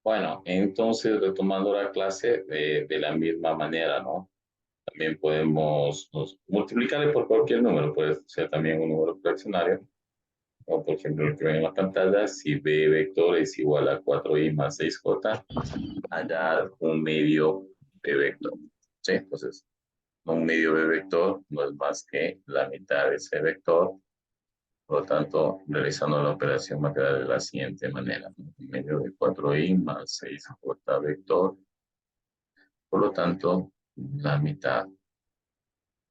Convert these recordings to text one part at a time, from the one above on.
Bueno, entonces retomando la clase de la misma manera, ¿no? También podemos multiplicarle por cualquier número, puede ser también un número fraccionario, o por ejemplo el que ven en la pantalla, si b vector es igual a 4i más 6j, hallar un medio b vector. ¿Sí? Entonces, un medio b vector no es más que la mitad de ese vector. Por lo tanto, realizando la operación va a quedar de la siguiente manera. Un medio de 4i más 6j vector. Por lo tanto, la mitad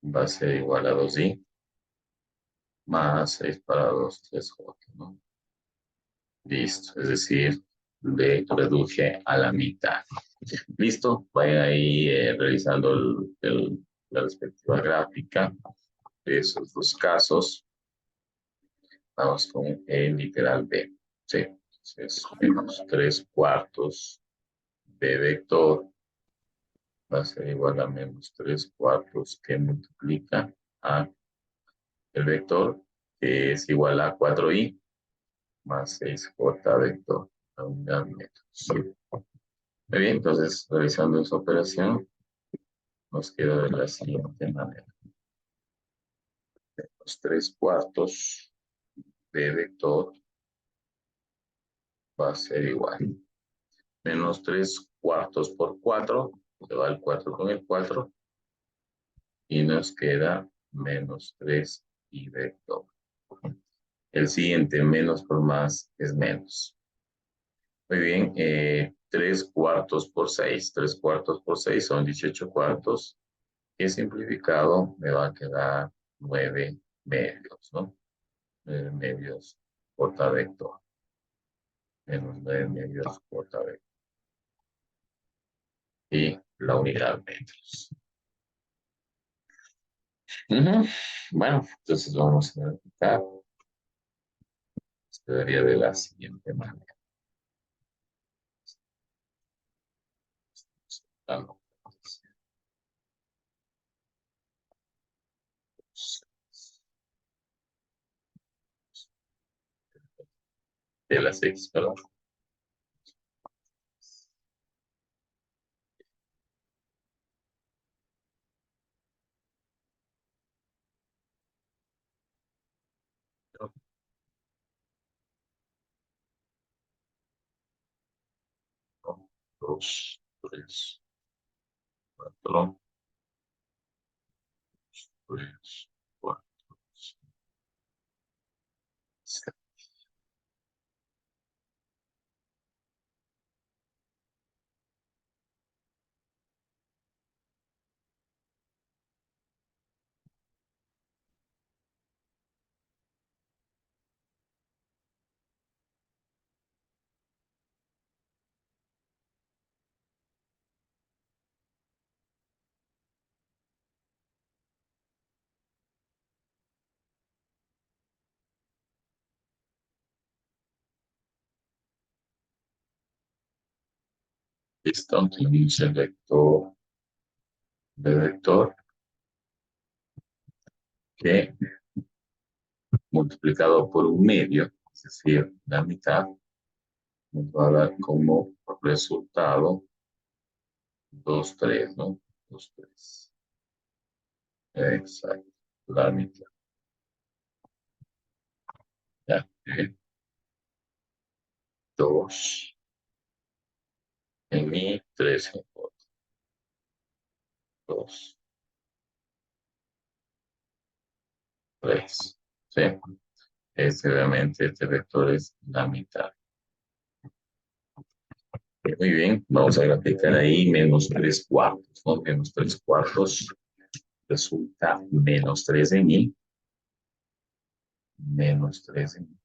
va a ser igual a 2i más 6 para 2, 3j, ¿no? Listo, es decir, le reduje a la mitad. Listo, vayan ahí realizando la respectiva gráfica de esos dos casos. Vamos con el literal B. Sí, entonces menos 3 cuartos B vector va a ser igual a menos 3 cuartos que multiplica a el vector que es igual a 4i más 6j vector a unidad metros. Sí. Muy bien, entonces realizando esa operación nos queda de la siguiente manera. Los 3 cuartos de vector va a ser igual. Menos 3 cuartos por 4, se va el 4 con el 4, y nos queda menos 3 y vector. El siguiente, menos por más, es menos. Muy bien, 3 cuartos por 6. 3 cuartos por 6 son 18 cuartos. Y simplificado me va a quedar 9 medios, ¿no? 9 medios j vector. Menos 9 medios j vector. Y la unidad metros. Bueno, entonces vamos a verificar. Quedaría de la siguiente manera. De las X, perdón. Dos, tres, cuatro, tres, cuatro, cinco. Listo, tenemos el vector de vector que multiplicado por un medio, es decir, la mitad, nos va a dar como resultado 2 3, ¿no? 2 3. Exacto, la mitad. Ya, 2 en mi, 3 en otro. 2, 3. ¿Sí? Obviamente, este vector es la mitad. Muy bien, vamos a graficar ahí menos 3 cuartos, ¿no? Menos 3 cuartos resulta menos 3 en i, menos 3 en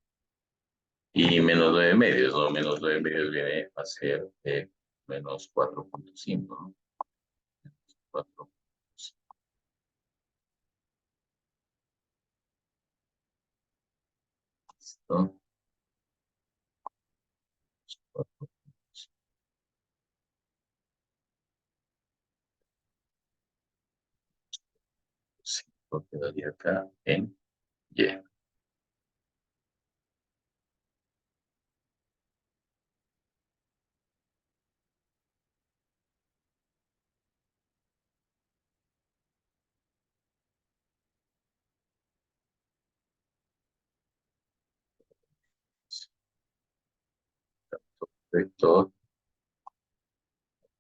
i. Y menos 9 medios, ¿no? Menos 9 medios viene a ser menos 4.5, ¿no? 4.5. ¿Listo? 5 quedaría acá en y. vector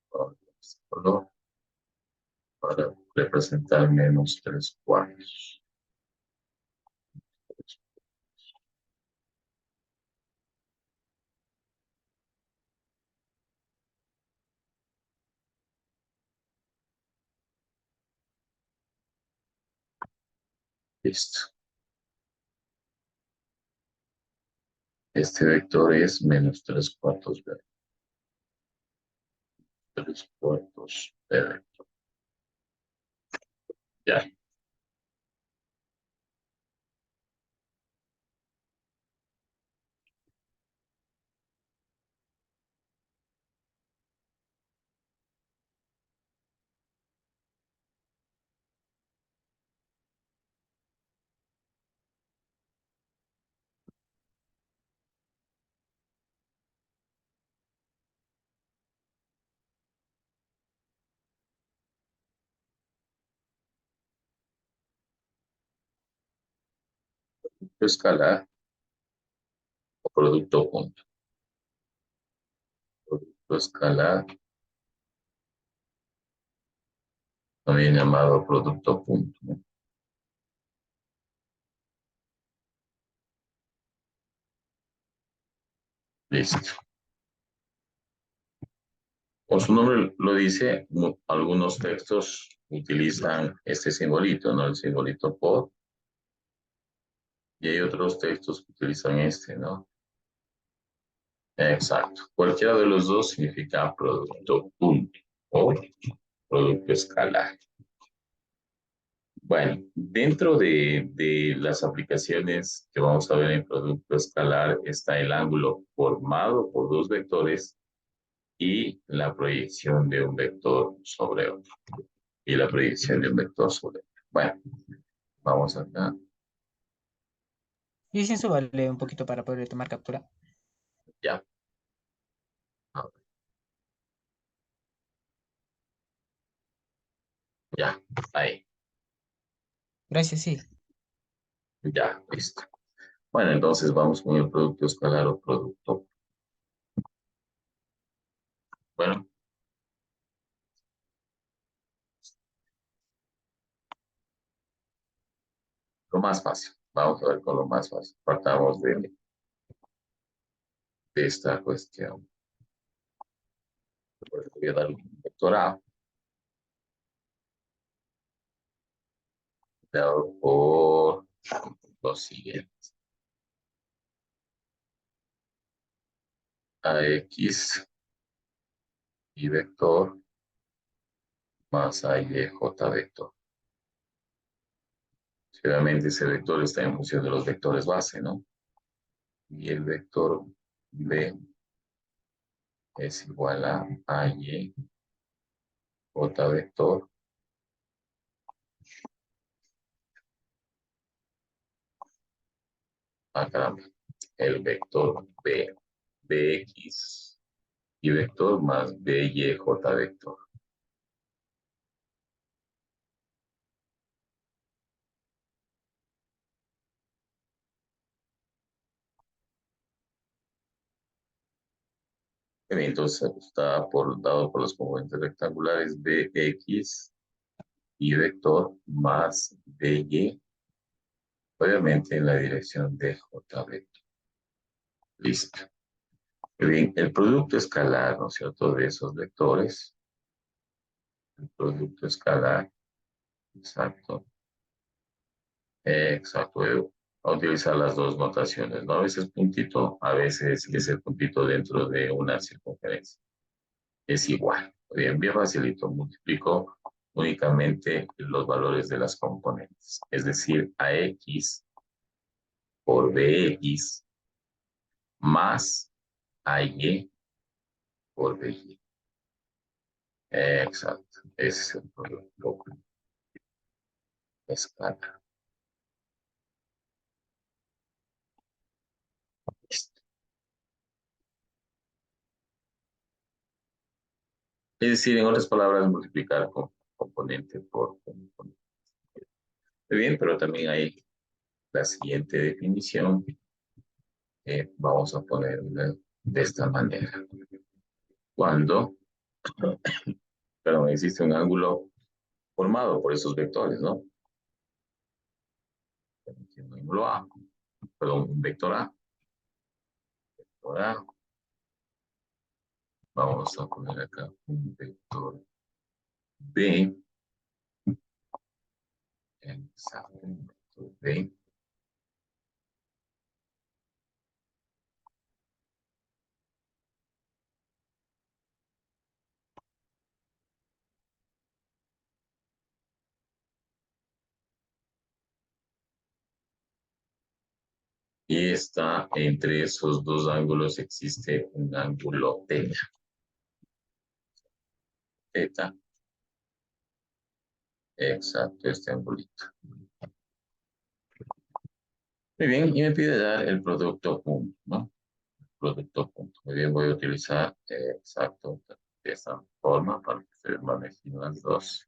con este color para representar -3/4. Listo. Este vector es -3/4 de 3/4 de vector. Ya, escalar o producto punto. Producto escalar, también llamado producto punto, ¿no? Listo. Como su nombre lo dice, algunos textos utilizan este simbolito, ¿no? El simbolito por, y hay otros textos que utilizan este, ¿no? Exacto. Cualquiera de los dos significa producto punto o producto escalar. Bueno, dentro de las aplicaciones que vamos a ver en producto escalar está el ángulo formado por dos vectores y la proyección de un vector sobre otro. Y la proyección de un vector sobre otro. Bueno, vamos acá. Y sin eso vale un poquito para poder tomar captura. Ya. Ya. Ahí. Gracias, sí. Ya. Listo. Bueno, entonces vamos con el producto escalar o producto. Bueno, lo más fácil. Vamos a ver con lo más fácil. Partamos de esta cuestión. Voy a dar un vector A dado por lo siguiente. AX y vector más AY J vector. Obviamente ese vector está en función de los vectores base, ¿no? Y el vector B es igual a AY J vector. Caramba. El vector B, BX y vector más BY J vector. Entonces está dado por los componentes rectangulares BX y vector más BY, obviamente en la dirección de J vector. Listo. Bien, el producto escalar, ¿no es cierto?, de esos vectores, el producto escalar, exacto, exacto, voy a utilizar las dos notaciones, ¿no? A veces puntito, a veces es el puntito dentro de una circunferencia. Es igual. Bien, bien facilito, multiplico únicamente los valores de las componentes, es decir, AX por BX más AY por BY. Exacto, ese es el producto escalar. Es decir, en otras palabras, multiplicar con componente por componente. Muy bien, pero también hay la siguiente definición. Vamos a ponerla de esta manera. cuando, perdón, existe un ángulo formado por esos vectores, ¿no? Un ángulo A, perdón, un vector A. Vector A. Vamos a poner acá un vector B. Exacto, un vector B. Y está entre esos dos ángulos existe un ángulo teta. Teta. Exacto, este angulito. Muy bien, y me pide dar el producto punto, ¿no? Producto punto. Muy bien, voy a utilizar exacto de esta forma para que ustedes manejen las dos.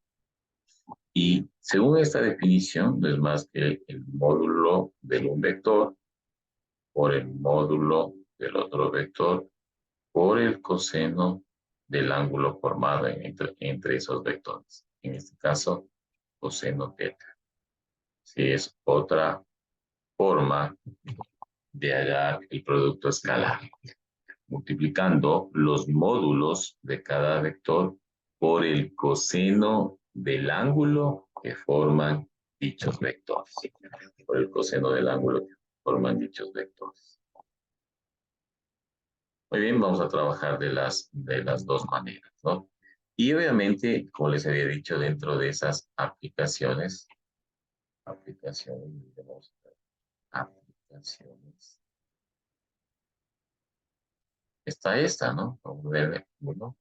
Y según esta definición, no es más que el módulo de un vector por el módulo del otro vector por el coseno del ángulo formado entre esos vectores. En este caso, coseno teta. Si es otra forma de hallar el producto escalar, multiplicando los módulos de cada vector por el coseno del ángulo que forman dichos vectores. Por el coseno del ángulo que forman dichos vectores. Muy bien, vamos a trabajar de las dos maneras, ¿no? Y obviamente, como les había dicho, dentro de esas aplicaciones, está esta, ¿no? Vamos a ver, uno,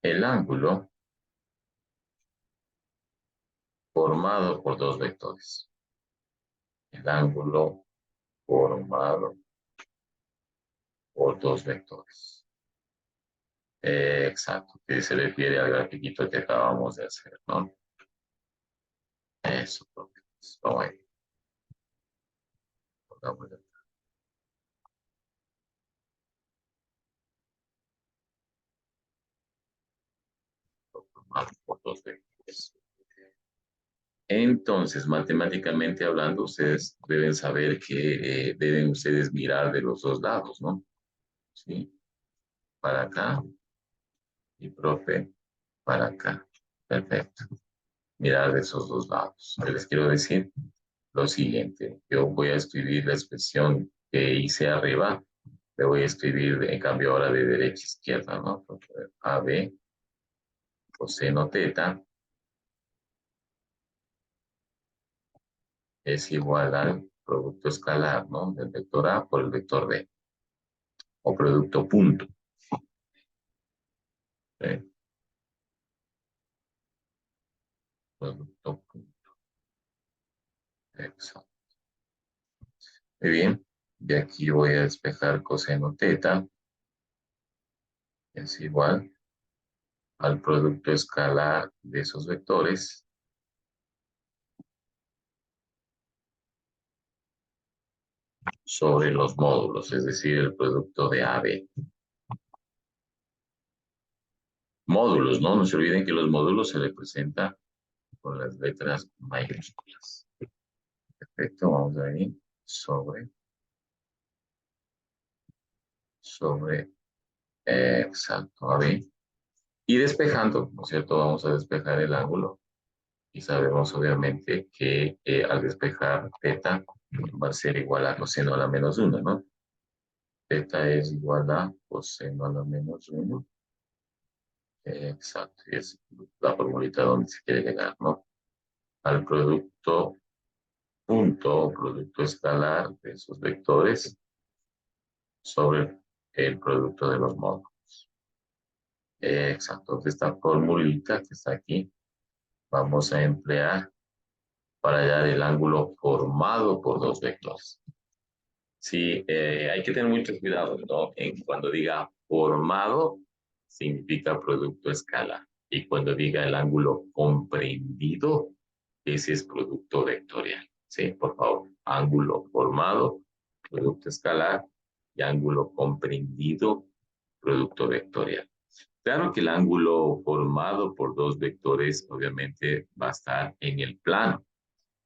el ángulo formado por dos vectores. El ángulo formado por dos vectores. Exacto, que se refiere al grafiquito que acabamos de hacer, ¿no? Eso, pues, vamos a ir. Formado por dos vectores. Entonces, matemáticamente hablando, ustedes deben saber que deben ustedes mirar de los dos lados, ¿no? Sí, para acá y profe, para acá. Perfecto. Mirar de esos dos lados. ¿Qué les quiero decir? Lo siguiente, yo voy a escribir la expresión que hice arriba, le voy a escribir en cambio ahora de derecha a izquierda, ¿no? AB coseno teta es igual al producto escalar, ¿no? Del vector A por el vector B, o producto punto. ¿Sí? Producto punto. Exacto. Muy bien. De aquí voy a despejar coseno teta es igual al producto escalar de esos vectores sobre los módulos, es decir, el producto de AB. Módulos, ¿no? No se olviden que los módulos se representan con las letras mayúsculas. Perfecto, vamos a ir sobre, exacto, AB. Y despejando, ¿no es cierto? Vamos a despejar el ángulo. Y sabemos obviamente que al despejar teta va a ser igual a coseno a la menos 1, ¿no? Teta es igual a coseno a la menos 1. Exacto, y es la formulita donde se quiere llegar, ¿no? Al producto punto o producto escalar de esos vectores sobre el producto de los módulos. Exacto, de esta formulita que está aquí, vamos a emplear para hallar el ángulo formado por dos vectores. Sí, hay que tener mucho cuidado, ¿no? Cuando diga formado, significa producto escalar. Y cuando diga el ángulo comprendido, ese es producto vectorial. Sí, por favor. Ángulo formado, producto escalar, y ángulo comprendido, producto vectorial. Claro que el ángulo formado por dos vectores obviamente va a estar en el plano,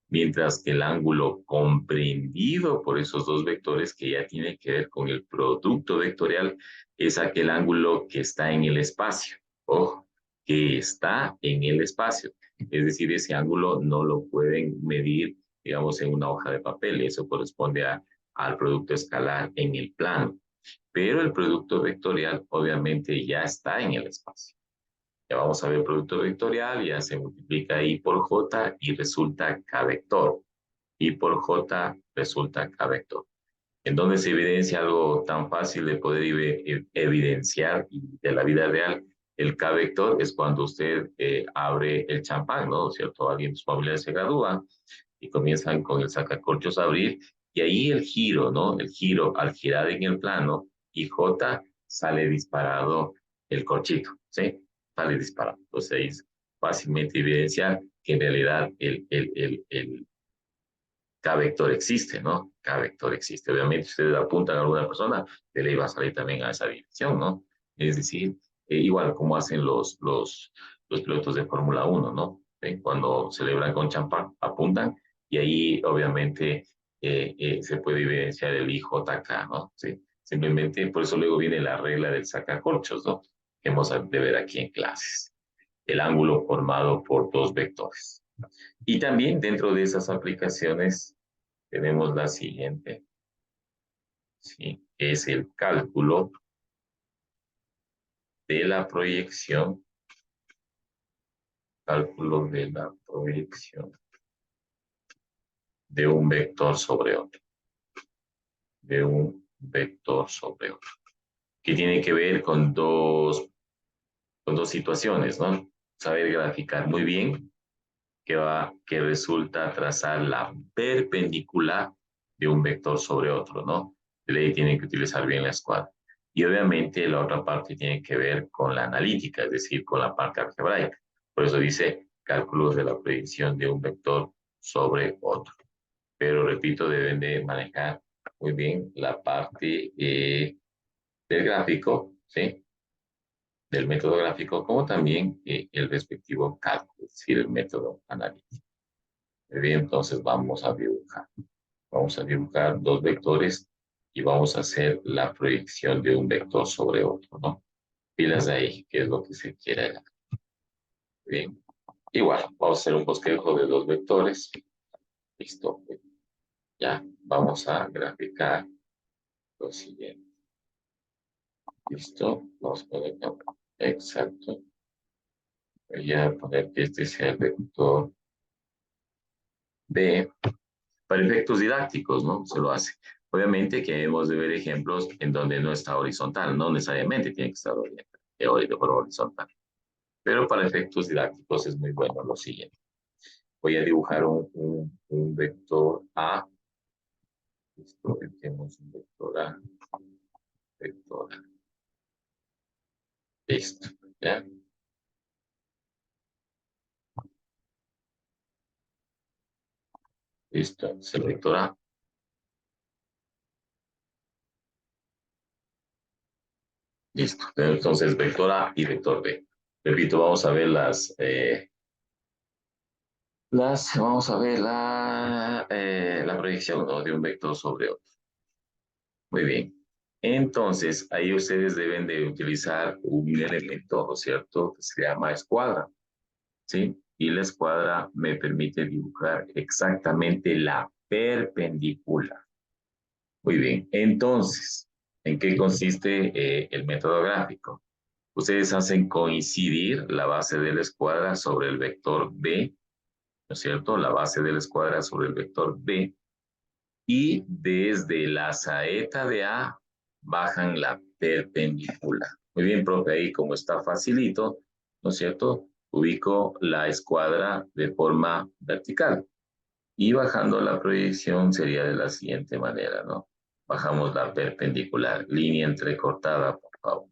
mientras que el ángulo comprendido por esos dos vectores, que ya tiene que ver con el producto vectorial, es aquel ángulo que está en el espacio. Ojo, que está en el espacio. Es decir, ese ángulo no lo pueden medir, digamos, en una hoja de papel. Eso corresponde al producto escalar en el plano. Pero el producto vectorial obviamente ya está en el espacio. Ya vamos a ver el producto vectorial, ya se multiplica I por J y resulta K vector. I por J resulta K vector. ¿En dónde se evidencia algo tan fácil de poder evidenciar de la vida real? El K vector es cuando usted abre el champán, ¿no? ¿Es cierto? Alguien de su familia se gradúa y comienzan con el sacacorchos a abrir y ahí el giro, ¿no? El giro al girar en el plano y J sale disparado el corchito, ¿sí? Sale disparado. Entonces ahí es fácilmente evidenciar que en realidad el K vector existe, ¿no? K vector existe. Obviamente, si ustedes apuntan a alguna persona, se le va a salir también a esa dirección, ¿no? Es decir, igual como hacen los pilotos de Fórmula 1, ¿no? Cuando celebran con champán, apuntan y ahí obviamente se puede evidenciar el IJK, ¿no? ¿Sí? Simplemente por eso luego viene la regla del sacacorchos, ¿no? Que hemos de ver aquí en clases. El ángulo formado por dos vectores. Y también dentro de esas aplicaciones tenemos la siguiente, ¿sí? Es el cálculo de la proyección de un vector sobre otro, de un vector sobre otro, que tiene que ver con dos situaciones, ¿no? Saber graficar muy bien que resulta trazar la perpendicular de un vector sobre otro, ¿no? De ley tienen que utilizar bien la escuadra. Y obviamente la otra parte tiene que ver con la analítica, es decir, con la parte algebraica. Por eso dice cálculos de la proyección de un vector sobre otro. Pero repito, deben de manejar muy bien la parte del gráfico, ¿sí? Del método gráfico, como también el respectivo cálculo, es decir, el método analítico. Muy bien, entonces vamos a dibujar. Vamos a dibujar dos vectores y vamos a hacer la proyección de un vector sobre otro, ¿no? Pilas de ahí, que es lo que se quiere. Bien, igual, vamos a hacer un bosquejo de dos vectores. Listo. Ya, vamos a graficar lo siguiente. Listo, vamos a poner exacto. Voy a poner que este sea el vector B. Para efectos didácticos, ¿no? Se lo hace. Obviamente que hemos de ver ejemplos en donde no está horizontal, no necesariamente tiene que estar de forma horizontal. Pero para efectos didácticos es muy bueno lo siguiente. Voy a dibujar un vector A. Listo, tenemos un vector A. Vector A. Listo, ¿ya? Listo, es el vector A. Listo, entonces vector A y vector B. Repito, vamos a ver vamos a ver la proyección, ¿no? De un vector sobre otro. Muy bien. Entonces, ahí ustedes deben de utilizar un elemento, ¿no es cierto?, que se llama escuadra, ¿sí? Y la escuadra me permite dibujar exactamente la perpendicular. Muy bien. Entonces, ¿en qué consiste el método gráfico? Ustedes hacen coincidir la base de la escuadra sobre el vector B, ¿no es cierto? La base de la escuadra sobre el vector B y desde la saeta de A bajan la perpendicular. Muy bien, profe, ahí como está facilito, ¿no es cierto? Ubico la escuadra de forma vertical y bajando la proyección sería de la siguiente manera, ¿no? Bajamos la perpendicular, línea entrecortada, por favor,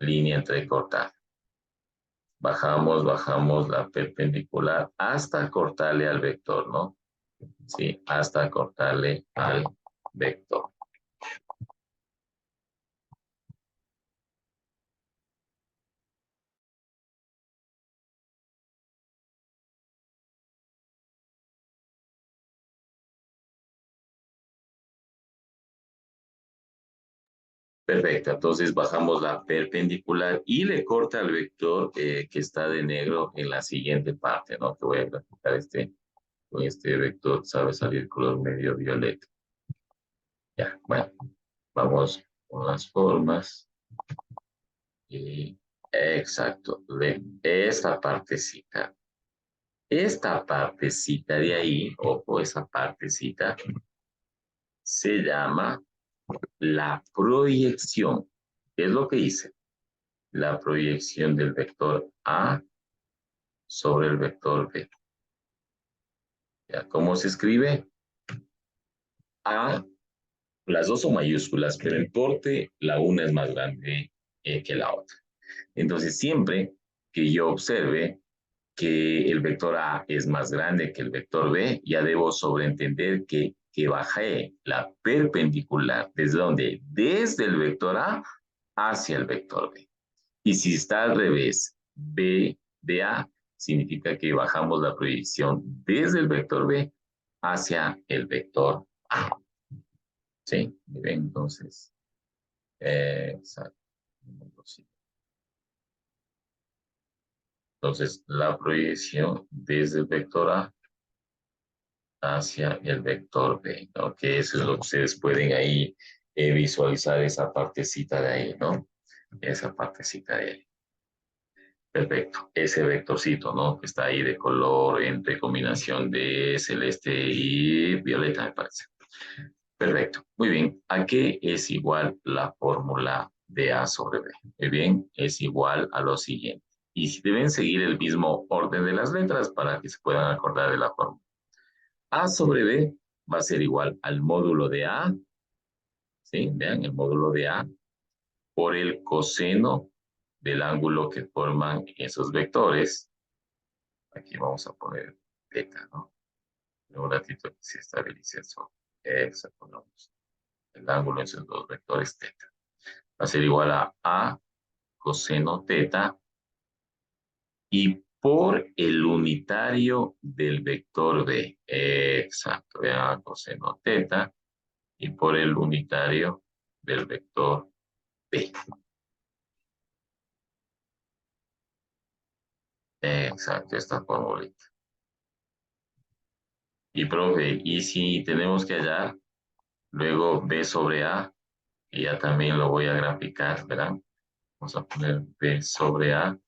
línea entrecortada. Bajamos la perpendicular hasta cortarle al vector, ¿no? Sí, hasta cortarle al vector. Perfecto, entonces bajamos la perpendicular y le corta el vector que está de negro en la siguiente parte, ¿no? Que voy a graficar con este vector, sabe salir color medio violeta. Ya, bueno, vamos con las formas. Y, exacto, de esta partecita. Esta partecita de ahí, ojo, esa partecita, se llama la proyección. ¿Qué es lo que hice? La proyección del vector A sobre el vector B. ¿Ya? ¿Cómo se escribe? A, las dos son mayúsculas, pero en corte la una es más grande que la otra. Entonces, siempre que yo observe que el vector A es más grande que el vector B, ya debo sobreentender que bajé la perpendicular. ¿Desde dónde? Desde el vector A hacia el vector B. Y si está al revés, B de A, significa que bajamos la proyección desde el vector B hacia el vector A. ¿Sí? Muy bien, entonces. Exacto. Entonces, la proyección desde el vector A hacia el vector B, ¿no? Que eso es lo que ustedes pueden ahí visualizar esa partecita de ahí, ¿no? Esa partecita de ahí. Perfecto. Ese vectorcito, ¿no? Que está ahí de color entre combinación de celeste y violeta, me parece. Perfecto. Muy bien. ¿A qué es igual la fórmula de A sobre B? Muy bien, es igual a lo siguiente. Y si deben seguir el mismo orden de las letras para que se puedan acordar de la fórmula. A sobre B va a ser igual al módulo de A, ¿sí? Vean el módulo de A por el coseno del ángulo que forman esos vectores. Aquí vamos a poner teta, ¿no? Un ratito que se estabilice eso. Exacto, vamos. El ángulo en esos dos vectores teta. Va a ser igual a A coseno teta y por el unitario del vector B. Exacto, vean coseno teta y por el unitario del vector B. Exacto, esta formulita. Y profe, y si tenemos que hallar luego B sobre A, y ya también lo voy a graficar, ¿verdad? Vamos a poner B sobre A,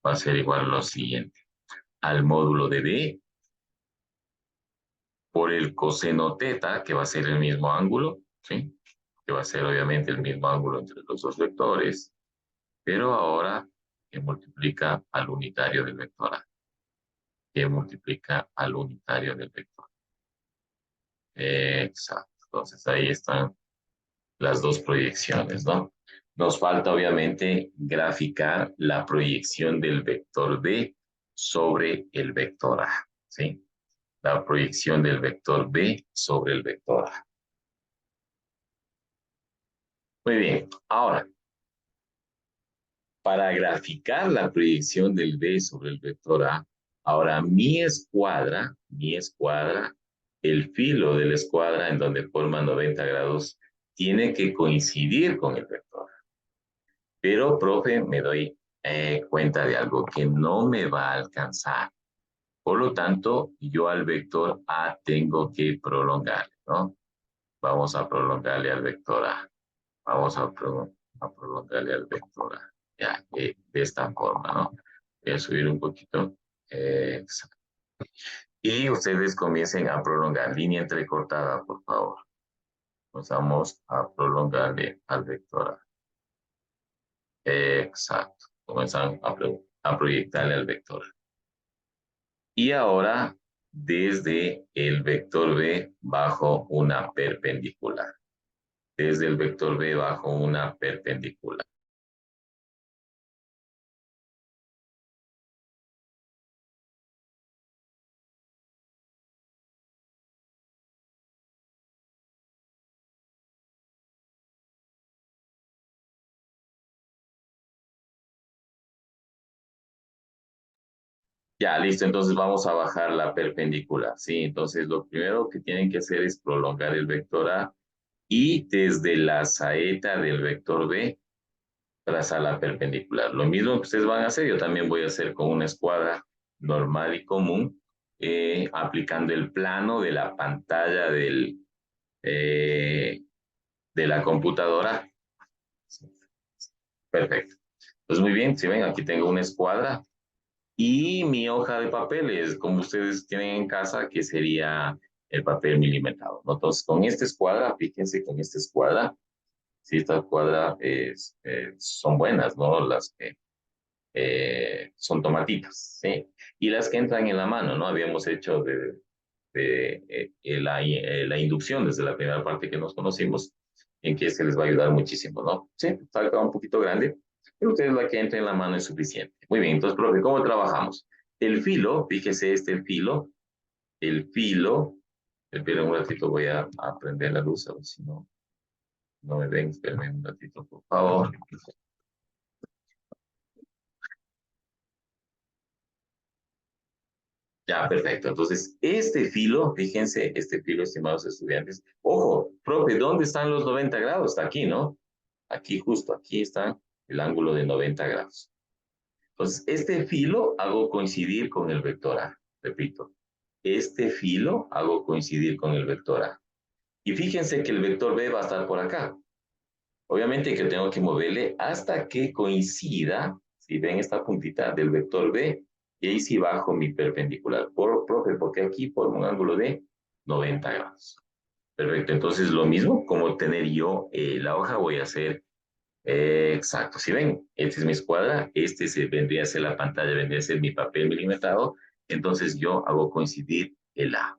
va a ser igual a lo siguiente. Al módulo de B por el coseno teta, que va a ser el mismo ángulo, ¿sí? Que va a ser obviamente el mismo ángulo entre los dos vectores, pero ahora que multiplica al unitario del vector A, que multiplica al unitario del vector. Exacto. Entonces ahí están las dos proyecciones, ¿no? Nos falta obviamente graficar la proyección del vector B sobre el vector A, ¿sí? La proyección del vector B sobre el vector A. Muy bien, ahora, para graficar la proyección del B sobre el vector A, ahora mi escuadra, el filo de la escuadra en donde forma 90 grados, tiene que coincidir con el vector. Pero, profe, me doy cuenta de algo que no me va a alcanzar. Por lo tanto, yo al vector A tengo que prolongar, ¿no? Vamos a prolongarle al vector A. Vamos a prolongarle al vector A. Ya, de esta forma, ¿no? Voy a subir un poquito. Exacto. Y ustedes comiencen a prolongar. Línea entrecortada, por favor. Vamos a prolongarle al vector A. Exacto. Comienzan a proyectarle al vector. Y ahora, desde el vector B bajo una perpendicular. Desde el vector B bajo una perpendicular. Ya, listo. Entonces vamos a bajar la perpendicular. Sí, entonces lo primero que tienen que hacer es prolongar el vector A y desde la saeta del vector B traza la perpendicular. Lo mismo que ustedes van a hacer, yo también voy a hacer con una escuadra normal y común, aplicando el plano de la pantalla de la computadora. Perfecto. Pues muy bien, si ven, aquí tengo una escuadra y mi hoja de papel es como ustedes tienen en casa, que sería el papel milimetrado, ¿no? Entonces, con esta escuadra, fíjense, con esta escuadra, si esta escuadra son buenas, ¿no? Las que son tomatitas, ¿sí? Y las que entran en la mano, ¿no? Habíamos hecho la inducción desde la primera parte que nos conocimos, en que se les va a ayudar muchísimo, ¿no? Sí, salga un poquito grande, pero ustedes la que entre en la mano es suficiente. Muy bien, entonces, profe, ¿cómo trabajamos? El filo, fíjese el filo, un ratito voy a prender la luz, a ver si no me ven, espérenme un ratito, por favor. Ya, perfecto. Entonces, este filo, fíjense, este filo, estimados estudiantes, ojo, profe, ¿dónde están los 90 grados? Está aquí, ¿no? Aquí, justo, aquí está el ángulo de 90 grados. Entonces, este filo hago coincidir con el vector A. Repito, este filo hago coincidir con el vector A. Y fíjense que el vector B va a estar por acá. Obviamente que tengo que moverle hasta que coincida, si ven esta puntita del vector B, y ahí sí bajo mi perpendicular. Profe, porque aquí formo un ángulo de 90 grados. Perfecto, entonces lo mismo, como tener yo la hoja, voy a hacer exacto. Si ven, esta es mi escuadra, vendría a ser la pantalla, vendría a ser mi papel milimetrado, entonces yo hago coincidir el A.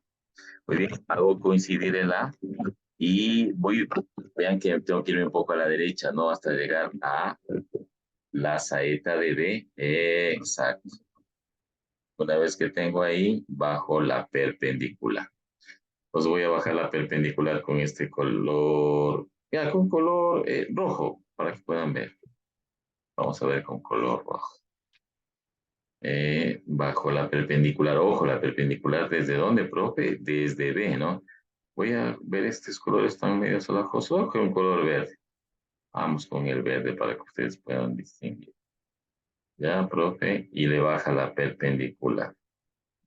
Muy bien, hago coincidir el A y vean que tengo que irme un poco a la derecha, ¿no? Hasta llegar a la saeta de B. Exacto. Una vez que tengo ahí, bajo la perpendicular. Pues voy a bajar la perpendicular con este color, ya, con color rojo, para que puedan ver. Vamos a ver con color rojo. Bajo la perpendicular, ojo, la perpendicular, ¿desde dónde, profe? Desde B, ¿no? Voy a ver estos colores tan medio solajosos, con un color verde. Vamos con el verde para que ustedes puedan distinguir. Ya, profe, y le baja la perpendicular.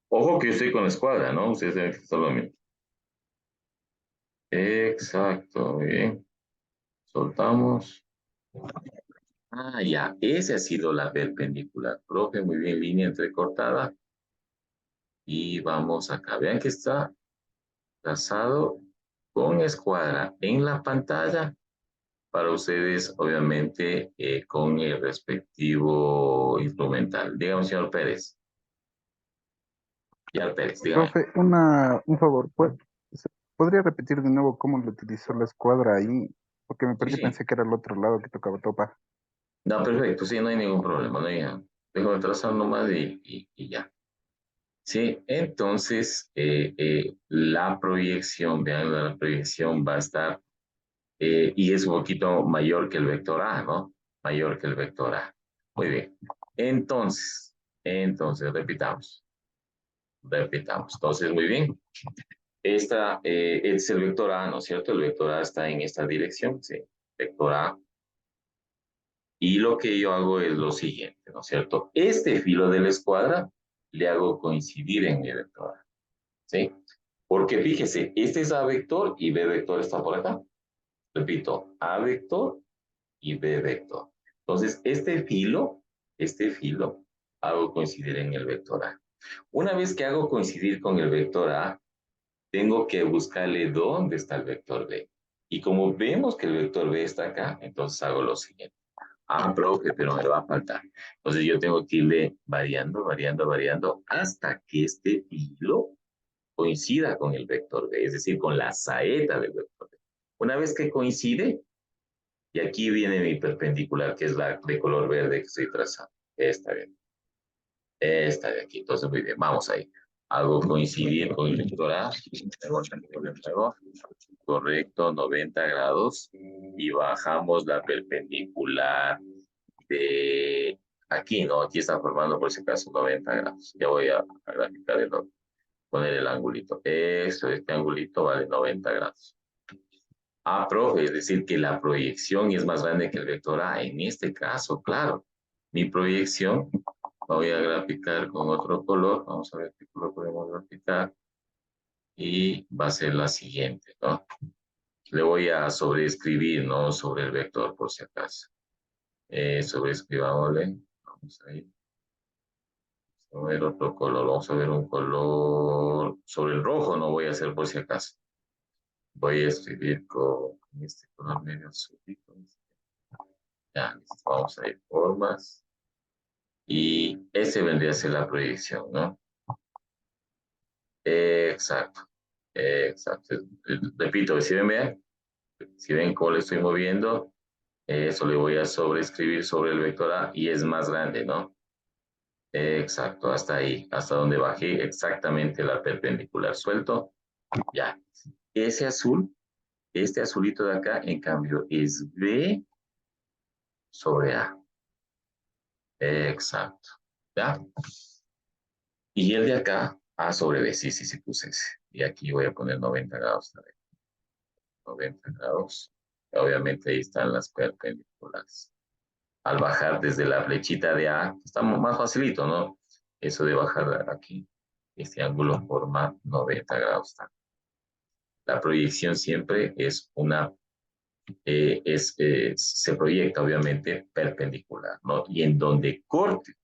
Ojo que yo estoy con la escuadra, ¿no? Ustedes deben estar lo mismo. Exacto, muy bien. Soltamos. Ah, ya, esa ha sido la perpendicular. Profe, muy bien, línea entrecortada. Y vamos acá. Vean que está trazado con escuadra en la pantalla para ustedes, obviamente, con el respectivo instrumental. Dígame, señor Pérez. Ya, Pérez, dígame. Profe, un favor, ¿podría repetir de nuevo cómo lo utilizó la escuadra ahí? Porque me Sí, perdí, sí. pensé que era el otro lado que tocaba topa. No, perfecto, sí, no hay ningún problema. No hay, déjame trazar nomás y ya. Sí, entonces la proyección, vean, la proyección va a estar, y es un poquito mayor que el vector A, ¿no? Mayor que el vector A. Muy bien. Entonces, repitamos. Entonces, muy bien. Esta es el vector A, ¿no es cierto? El vector A está en esta dirección, sí. Vector A. Y lo que yo hago es lo siguiente, ¿no es cierto? Este filo de la escuadra le hago coincidir en mi vector A, ¿sí? Porque fíjese, este es A vector y B vector está por acá. Repito, A vector y B vector. Entonces, este filo, hago coincidir en el vector A. Una vez que hago coincidir con el vector A, tengo que buscarle dónde está el vector B. Y como vemos que el vector B está acá, entonces hago lo siguiente. Ah, profe, pero me va a faltar. Entonces yo tengo que irle variando hasta que este filo coincida con el vector B, es decir, con la saeta del vector B. Una vez que coincide, y aquí viene mi perpendicular, que es la de color verde que estoy trazando. Esta de aquí. Entonces, muy bien, vamos ahí. Hago coincidir con el vector A. Correcto, 90 grados. Y bajamos la perpendicular de aquí, ¿no? Aquí está formando por si acaso 90 grados. Ya voy a graficar poner el angulito. Eso, este angulito vale 90 grados. es decir, que la proyección es más grande que el vector A. En este caso, claro, mi proyección, voy a graficar con otro color, vamos a ver qué color podemos graficar, y va a ser la siguiente, ¿no? Le voy a sobreescribir, ¿no? Sobre el vector, por si acaso. Sobreescribámosle, vamos a ir. Vamos a ver otro color, vamos a ver un color sobre el rojo, no voy a hacer por si acaso. Voy a escribir con este color medio azulito. Ya, listo. Vamos a ir formas. Y ese vendría a ser la proyección, ¿no? Exacto. Exacto. Repito, si ven, vean, si ven cómo le estoy moviendo, eso le voy a sobreescribir sobre el vector A y es más grande, ¿no? Exacto, hasta ahí, hasta donde bajé exactamente la perpendicular. Suelto, ya. Ese azul, este azulito de acá, en cambio, es B sobre A. Exacto. ¿Ya? Y el de acá, A sobre B, sí, sí, sí puse ese. Y aquí voy a poner 90 grados también. 90 grados. Obviamente ahí están las perpendiculares. Al bajar desde la flechita de A, está más facilito, ¿no? Eso de bajar aquí, este ángulo forma 90 grados también. La proyección siempre es se proyecta obviamente perpendicular, ¿no? Y en donde corte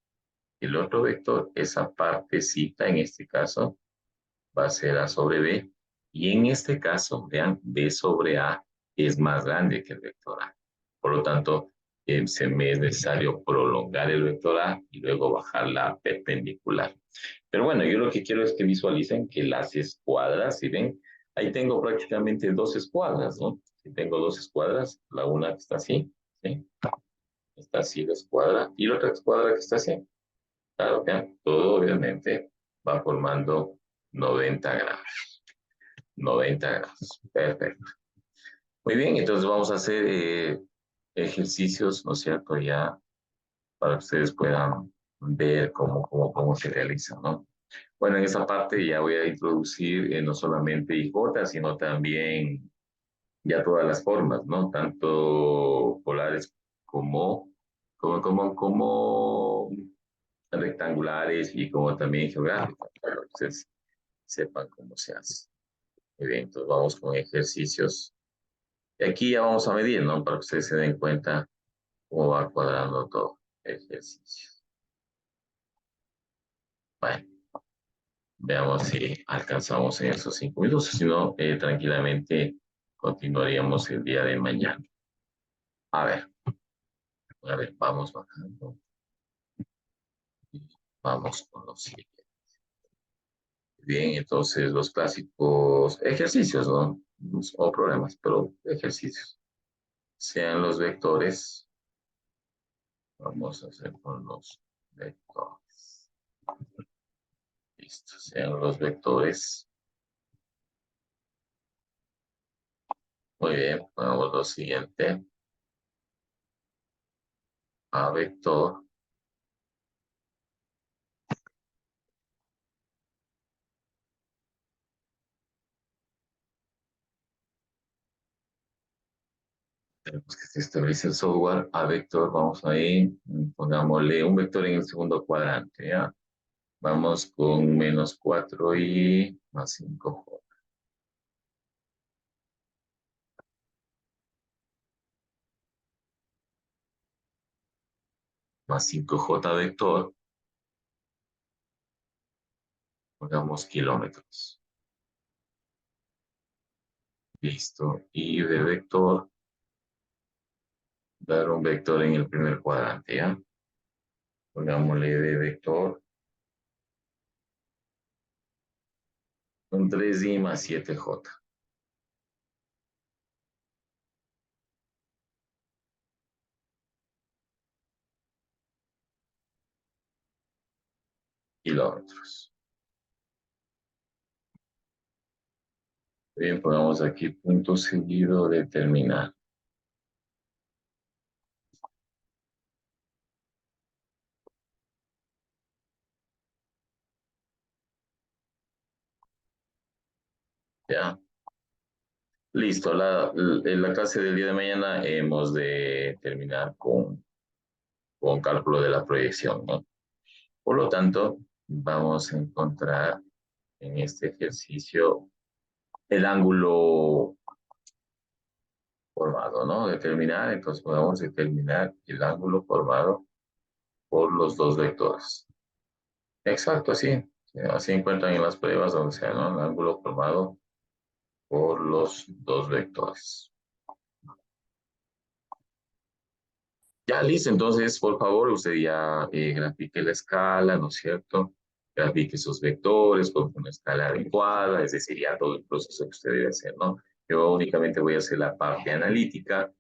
el otro vector, esa partecita en este caso va a ser A sobre B. Y en este caso, vean, B sobre A es más grande que el vector A. Por lo tanto, se me es necesario prolongar el vector A y luego bajar la perpendicular. Pero bueno, yo lo que quiero es que visualicen que las escuadras, si ven, ahí tengo prácticamente dos escuadras, ¿no? Si tengo dos escuadras, la una que está así, ¿sí? Está así la escuadra, y la otra escuadra que está así. Claro, vean, todo obviamente va formando 90 grados. 90 grados. Perfecto. Muy bien, entonces vamos a hacer ejercicios, ¿no es cierto? Ya para que ustedes puedan ver cómo se realiza, ¿no? Bueno, en esa parte ya voy a introducir no solamente IJ, sino también ya todas las formas, ¿no? Tanto polares como rectangulares y como también geográficas, para que ustedes sepan cómo se hace. Muy bien, entonces vamos con ejercicios. Y aquí ya vamos a medir, ¿no? Para que ustedes se den cuenta cómo va cuadrando todo. Ejercicios. Bueno, veamos si alcanzamos en esos 5 minutos. Si no, tranquilamente continuaríamos el día de mañana. A ver, vamos bajando. Y vamos con los siguientes. Bien, entonces los clásicos ejercicios, ¿no? O problemas, pero ejercicios. Sean los vectores. Vamos a hacer con los vectores. Listo, sean los vectores. Muy bien, ponemos lo siguiente. A vector. Tenemos que se establece el software. A vector, vamos ahí. Pongámosle un vector en el segundo cuadrante, ¿ya? Vamos con -4 y más 5J. Más 5J vector. Pongamos kilómetros. Listo. Y de vector, dar un vector en el primer cuadrante, ¿ya? Pongámosle de vector un 3i más 7j. Kilómetros. Bien, pongamos aquí punto seguido de terminar. ¿Ya? Listo, en la clase del día de mañana hemos de terminar con cálculo de la proyección, ¿no? Por lo tanto, vamos a encontrar en este ejercicio el ángulo formado, ¿no? Determinar, entonces podemos determinar el ángulo formado por los dos vectores. Exacto, sí. Así encuentran en las pruebas donde sea, ¿no? El ángulo formado por los dos vectores. Ya listo, entonces, por favor, usted ya grafique la escala, ¿no es cierto? Grafique sus vectores con una escala adecuada, es decir, ya todo el proceso que usted debe hacer, ¿no? Yo únicamente voy a hacer la parte analítica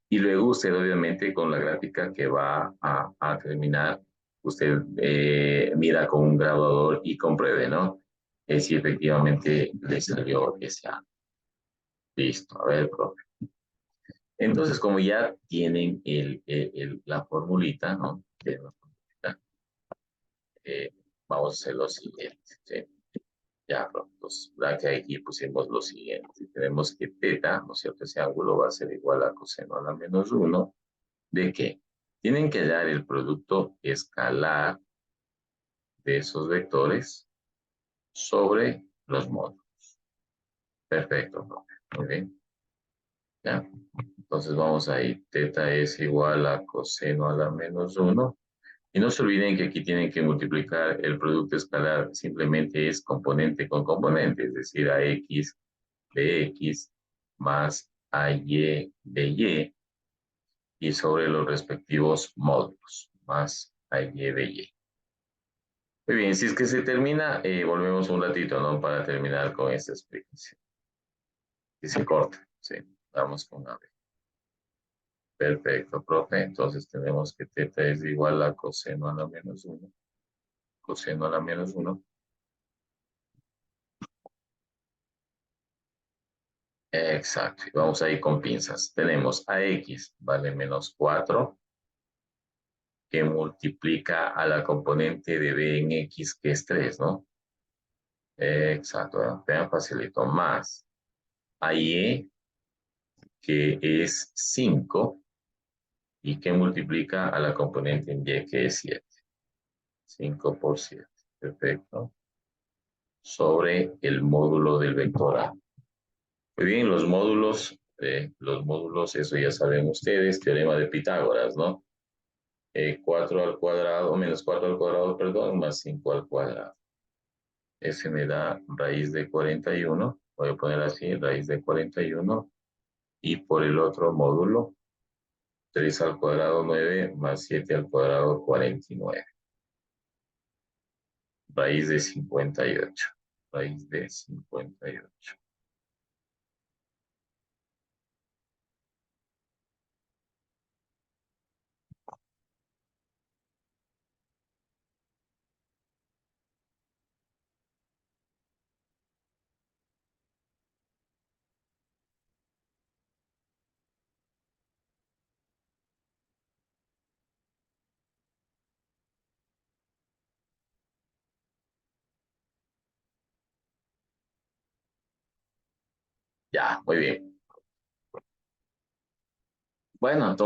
y luego usted, obviamente, con la gráfica que va a terminar, usted mira con un graduador y compruebe, ¿no? Si efectivamente le salió ese ángulo. Listo, a ver, profe. Entonces, como ya tienen la formulita, ¿no? Eh, vamos a hacer lo siguiente, ¿sí? Ya, pues, que aquí pusimos lo siguiente. Tenemos que teta, ¿no es cierto? Ese ángulo va a ser igual a coseno a la menos 1. ¿De qué? Tienen que dar el producto escalar de esos vectores sobre los módulos. Perfecto, profe. Muy bien. ¿Ya? Entonces vamos ahí. Teta es igual a coseno a la menos 1. Y no se olviden que aquí tienen que multiplicar el producto escalar, simplemente es componente con componente, es decir, AX de X más AY de y sobre los respectivos módulos, más AY de Y. Muy bien, si es que se termina, volvemos un ratito, ¿no? Para terminar con esta explicación. Si se corta, sí, vamos con A. Perfecto, profe. Entonces tenemos que teta es igual a coseno a la menos 1. Coseno a la menos 1. Exacto. Y vamos a ir con pinzas. Tenemos a x vale menos 4 que multiplica a la componente de b en x que es 3, ¿no? Exacto. Vean facilito. Más a y que es 5 y que multiplica a la componente en y que es 7. 5 por 7. Perfecto. Sobre el módulo del vector A. Muy bien, los módulos, eso ya saben ustedes, teorema de Pitágoras, ¿no? 4 al cuadrado, menos 4 al cuadrado, perdón, más 5 al cuadrado. Ese me da raíz de 41. Voy a poner así, raíz de 41. Y por el otro módulo, 3 al cuadrado, 9, más 7 al cuadrado, 49. Raíz de 58. Raíz de 58. Ya, muy bien. Bueno, entonces.